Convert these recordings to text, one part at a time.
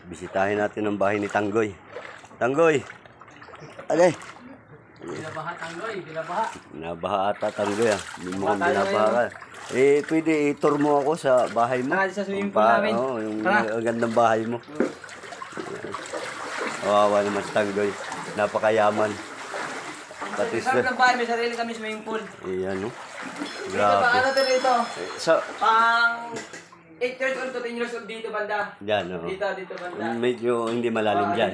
Bisitahin natin ang bahay ni Tanggoy. Tanggoy! Alay! Binabaha Tanggoy, binabaha. Binabaha ata Tanggoy ah. Hindi mo kang binabaha ka. Eh, pwede i-tour mo ako sa bahay mo. Sa swimming pool namin. Oo, yung gandang bahay mo. Kawawa naman si Tanggoy. Napakayaman. Pati Sarap ng bahay, may sarili kami swimming pool. Iyan, no? Dito pa, ano to rito? Sa... Pang 8 years old to 10 years old dito banda. Yan, no? Dito banda. Medyo hindi malalim dyan.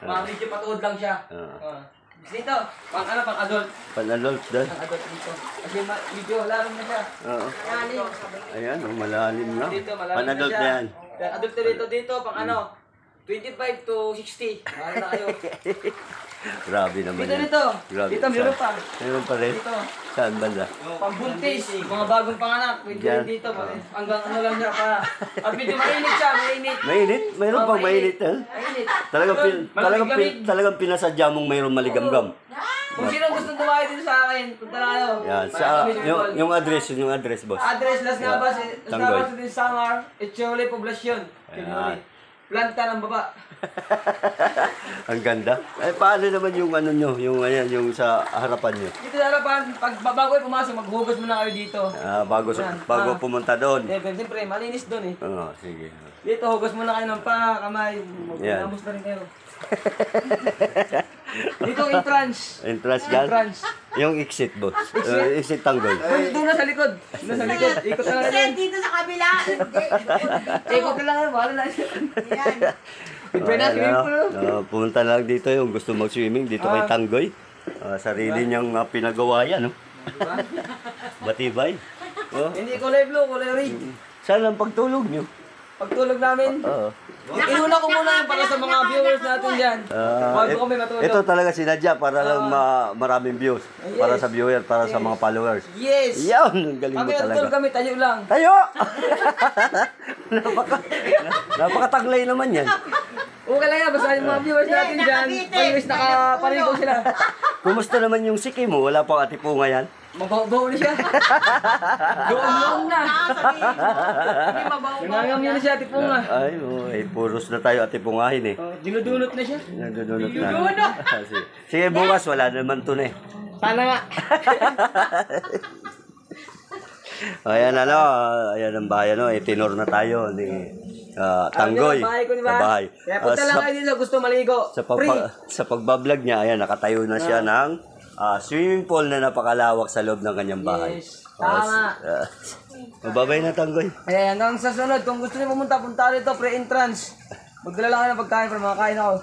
Mga medyo patuod lang siya. Dito, pang ano, pang adult. Pan-adult doon. Pang adult dito. Kasi medyo lalim na siya. Oo. Ayan, malalim na. Dito, malalim Pan-adult na na siya. yan. Adult na dito, pang ano, 25 to 60. Ano na kayo? Grabe naman yan. Dito. Grabe. Dito, meron pa. Meron pa rin? Dito. Saan banda? Pambuntis, mga bagong panganak. Diyan. Pwede dito. Hanggang ano lang siya pa. At medyo mainit siya, mainit. Mainit? Mayroon pang mainit, ha? Mainit. Talagang pinasadya mong mayroong maligam-gam. Kung sino gusto tumayo dito sa akin, punta na kayo. Yan, yung address, boss. Address, Las Navas, Tanggoy. din Samar, Echole, Poblacion. Ayan. Planta ng baba. Ang ganda. Eh, paano naman yung ano nyo, yung sa harapan nyo? Dito sa harapan, pag bago kayo pumasok, maghugas muna kayo dito. Bago pumunta doon. Siyempre, malinis doon eh. Oo, sige. Dito, hugas muna kayo ng kamay. Yan. Magpapamos na rin kayo. Dito, entrance. Entrance dyan? Entrance. Yung exit, boss. Exit Tanggoy. Doon na sa likod. Doon sa likod. Ikot na lang yan. Dito sa kabila. Ikot na lang yan. Bahala na yan. Yan. Pwede na swimming pool. Pumunta lang dito yung gusto mag-swimming dito kay Tanggoy. Sarili niyang pinagawa yan, no? Batibay. Oh. Hindi kulay blue, kulay red. Saan ang pagtulog niyo? Pagtulog namin. Oo. Iuna ko muna yan para sa mga viewers natin dyan. Bago kami matulog. Ito talaga sinadya para lang maraming views. Yes. Para sa viewer, para sa mga followers. Yes! Yan! Ang galing mo Kami talaga. natulog kami, tayo lang. Tayo! Napakataglay naman yan. Okay lang yan, basta yung mga viewers natin dyan. Pag-viewers nakaparigo sila. Kumusta naman yung siki mo? Wala pang atipunga yan? Mabaw-baw na siya. Doon na. Hindi mabaw-baw. Nangangamyo na siya, tipunga. Ay, puros na tayo atipungahin eh. Dinudunot na siya. Nagdudunot na. Sige, bukas wala naman to na eh. Sana nga. Ayan ayan ang bahay itinor na tayo ni Tanggoy. Bahay ko, di Sa ba? bahay. Kaya punta lang kayo dito, gusto maligo. Sa pagbablog niya, ayan, nakatayo na siya ng swimming pool na napakalawak sa loob ng kanyang bahay. Yes, tama. Mababay na Tanggoy. Ayan, hanggang sa sunod, kung gusto niyo pumunta, punta rito, pre-entrance. Magdala lang kayo ng pagkain para makakain ako.